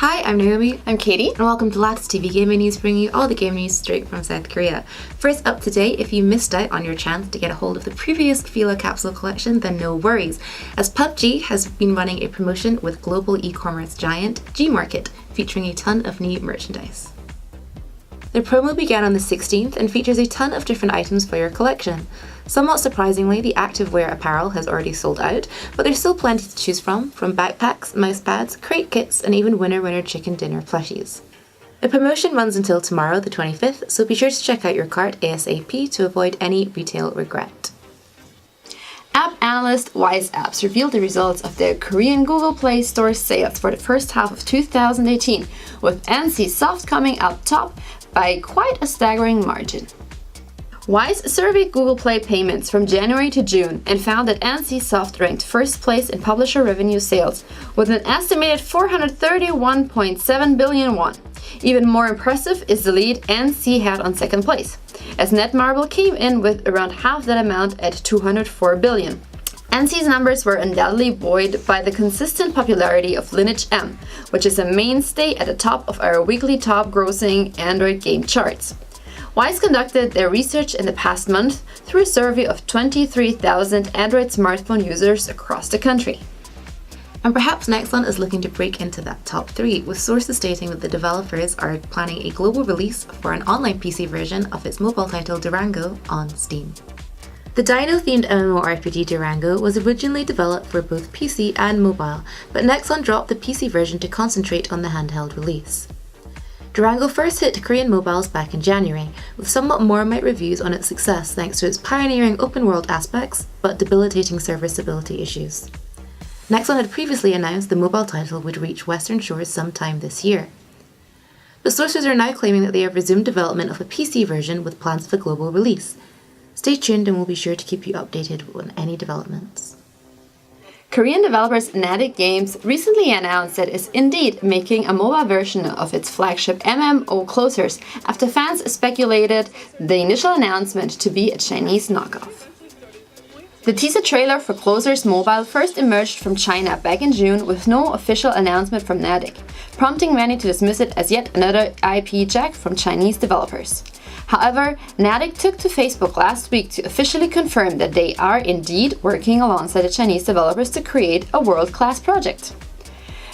Hi, I'm Naomi. I'm Katie. And welcome to Latis TV Gaming News, bringing you all the game news straight from South Korea. First up today, if you missed out on your chance to get a hold of the previous Fila capsule collection, then no worries, as PUBG has been running a promotion with global e-commerce giant Gmarket, featuring a ton of new merchandise. The promo began on the 16th and features a ton of different items for your collection. Somewhat surprisingly, the activewear apparel has already sold out, but there's still plenty to choose from backpacks, mouse pads, crate kits, and even winner chicken dinner plushies. The promotion runs until tomorrow, the 25th, so be sure to check out your cart ASAP to avoid any retail regret. App analyst Wise Apps revealed the results of their Korean Google Play Store sales for the first half of 2018, with NCSoft coming out top by quite a staggering margin. Wise surveyed Google Play payments from January to June and found that NCSoft ranked first place in publisher revenue sales with an estimated 431.7 billion won. Even more impressive is the lead NC had on second place, as Netmarble came in with around half that amount at 204 billion. NC's numbers were undoubtedly buoyed by the consistent popularity of Lineage M, which is a mainstay at the top of our weekly top-grossing Android game charts. Wise conducted their research in the past month through a survey of 23,000 Android smartphone users across the country. And perhaps Nexon is looking to break into that top 3, with sources stating that the developers are planning a global release for an online PC version of its mobile title Durango on Steam. The Dino-themed MMORPG Durango was originally developed for both PC and mobile, but Nexon dropped the PC version to concentrate on the handheld release. Durango first hit Korean mobiles back in January, with somewhat more mild reviews on its success thanks to its pioneering open-world aspects, but debilitating server stability issues. Nexon had previously announced the mobile title would reach Western shores sometime this year. But sources are now claiming that they have resumed development of a PC version with plans for global release. Stay tuned and we'll be sure to keep you updated on any developments. Korean developers Fnatic Games recently announced that it is indeed making a mobile version of its flagship MMO Closers after fans speculated the initial announcement to be a Chinese knockoff. The teaser trailer for Closers Mobile first emerged from China back in June with no official announcement from Fnatic, prompting many to dismiss it as yet another IP jack from Chinese developers. However, Fnatic took to Facebook last week to officially confirm that they are indeed working alongside the Chinese developers to create a world-class project.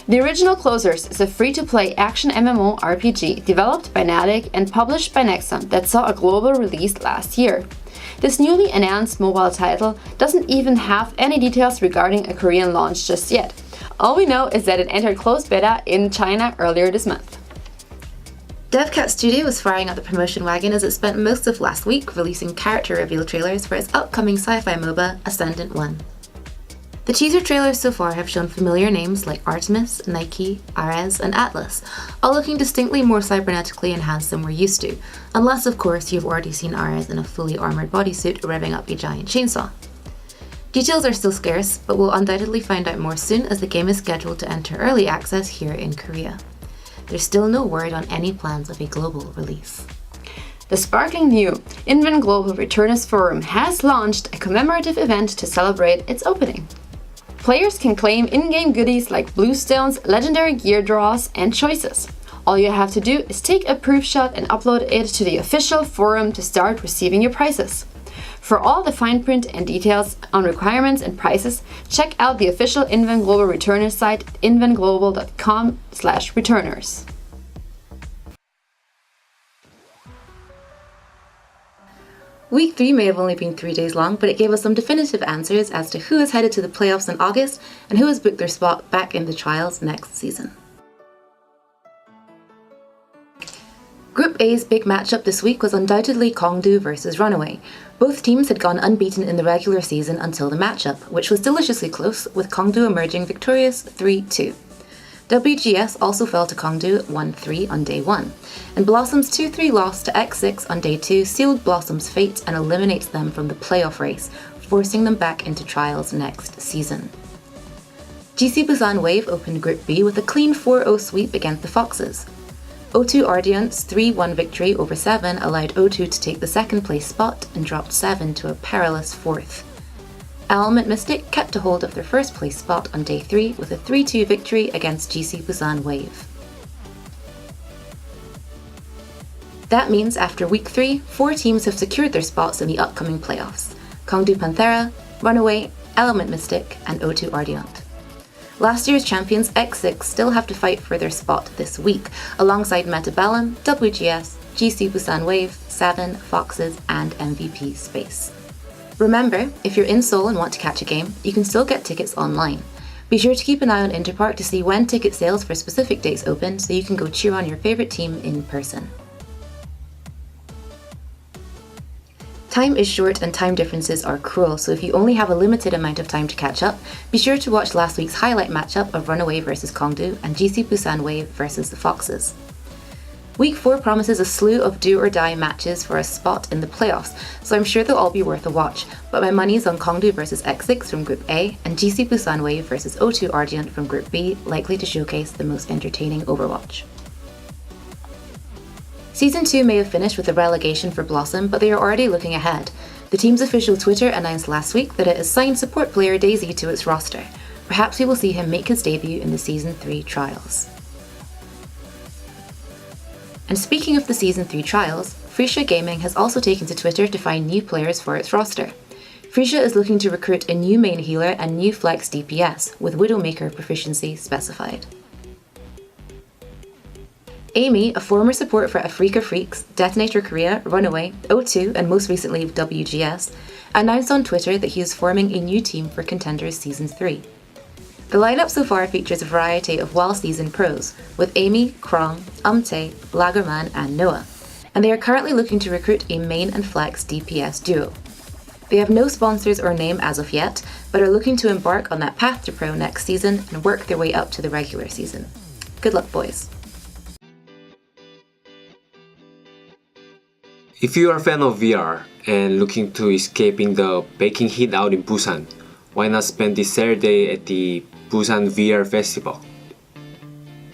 The original Closers is a free-to-play action MMO RPG developed by Fnatic and published by Nexon that saw a global release last year. This newly announced mobile title doesn't even have any details regarding a Korean launch just yet. All we know is that it entered closed beta in China earlier this month. DevCat Studio was firing up the promotion wagon as it spent most of last week releasing character reveal trailers for its upcoming sci-fi MOBA, Ascendant 1. The teaser trailers so far have shown familiar names like Artemis, Nike, Ares, and Atlas, all looking distinctly more cybernetically enhanced than we're used to, unless of course you've already seen Ares in a fully armoured bodysuit revving up a giant chainsaw. Details are still scarce, but we'll undoubtedly find out more soon as the game is scheduled to enter early access here in Korea. There's still no word on any plans of a global release. The sparkling new Inven Global Returners Forum has launched a commemorative event to celebrate its opening. Players can claim in-game goodies like bluestones, legendary gear draws, and choices. All you have to do is take a proof shot and upload it to the official forum to start receiving your prizes. For all the fine print and details on requirements and prices, check out the official Inven Global Returners site at invenglobal.com/returners. Week 3 may have only been 3 days long, but it gave us some definitive answers as to who is headed to the playoffs in August and who has booked their spot back in the trials next season. Group A's big matchup this week was undoubtedly Kongdu versus Runaway. Both teams had gone unbeaten in the regular season until the matchup, which was deliciously close, with Kongdu emerging victorious 3-2. WGS also fell to Kongdu 1-3 on day 1, and Blossom's 2-3 loss to X6 on day 2 sealed Blossom's fate and eliminates them from the playoff race, forcing them back into trials next season. GC Busan Wave opened Group B with a clean 4-0 sweep against the Foxes. O2 Ardiance's 3-1 victory over 7 allowed O2 to take the second place spot and dropped 7 to a perilous 4th. Element Mystic kept a hold of their first place spot on day 3 with a 3-2 victory against GC Busan Wave. That means after week 3, 4 teams have secured their spots in the upcoming playoffs: Kongdu Panthera, Runaway, Element Mystic, and O2 Ardiant. Last year's champions X6 still have to fight for their spot this week, alongside Metabellum, WGS, GC Busan Wave, Seven, Foxes, and MVP Space. Remember, if you're in Seoul and want to catch a game, you can still get tickets online. Be sure to keep an eye on Interpark to see when ticket sales for specific dates open so you can go cheer on your favourite team in person. Time is short and time differences are cruel, so if you only have a limited amount of time to catch up, be sure to watch last week's highlight matchup of Runaway vs Kongdu and GC Busan Wave vs the Foxes. Week 4 promises a slew of do-or-die matches for a spot in the playoffs, so I'm sure they'll all be worth a watch, but my money's on Kongdu vs X6 from Group A and GC Busan Wave vs O2 Ardiant from Group B, likely to showcase the most entertaining Overwatch. Season 2 may have finished with a relegation for Blossom, but they are already looking ahead. The team's official Twitter announced last week that it has signed support player Daisy to its roster. Perhaps we will see him make his debut in the Season 3 trials. And speaking of the Season 3 trials, Freesia Gaming has also taken to Twitter to find new players for its roster. Freesia is looking to recruit a new main healer and new flex DPS, with Widowmaker proficiency specified. Amy, a former support for Afrika Freaks, Detonator Korea, Runaway, O2, and most recently WGS, announced on Twitter that he is forming a new team for Contenders Season 3. The lineup so far features a variety of well-seasoned pros, with Amy, Krong, Umtae, Lagerman, and Noah, and they are currently looking to recruit a main and flex DPS duo. They have no sponsors or name as of yet, but are looking to embark on that path to pro next season and work their way up to the regular season. Good luck, boys. If you are a fan of VR and looking to escaping the baking heat out in Busan, why not spend this Saturday at the Busan VR Festival?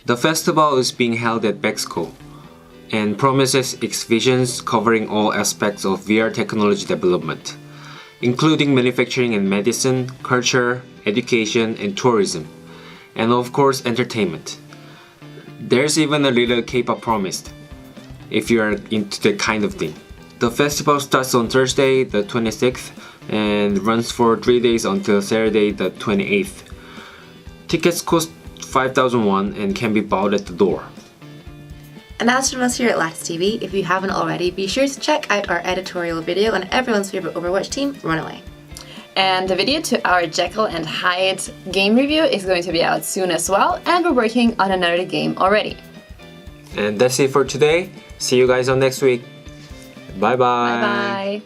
The festival is being held at Bexco and promises exhibitions covering all aspects of VR technology development, including manufacturing and medicine, culture, education, and tourism, and of course entertainment. There's even a little K-pop promised, if you are into that kind of thing. The festival starts on Thursday the 26th and runs for 3 days until Saturday the 28th. Tickets cost 5,000 won and can be bought at the door. And as from us here at Latis TV, if you haven't already, be sure to check out our editorial video on everyone's favourite Overwatch team, Runaway. And the video to our Jekyll and Hyde game review is going to be out soon as well, and we're working on another game already. And that's it for today. See you guys on next week. Bye bye. Bye bye.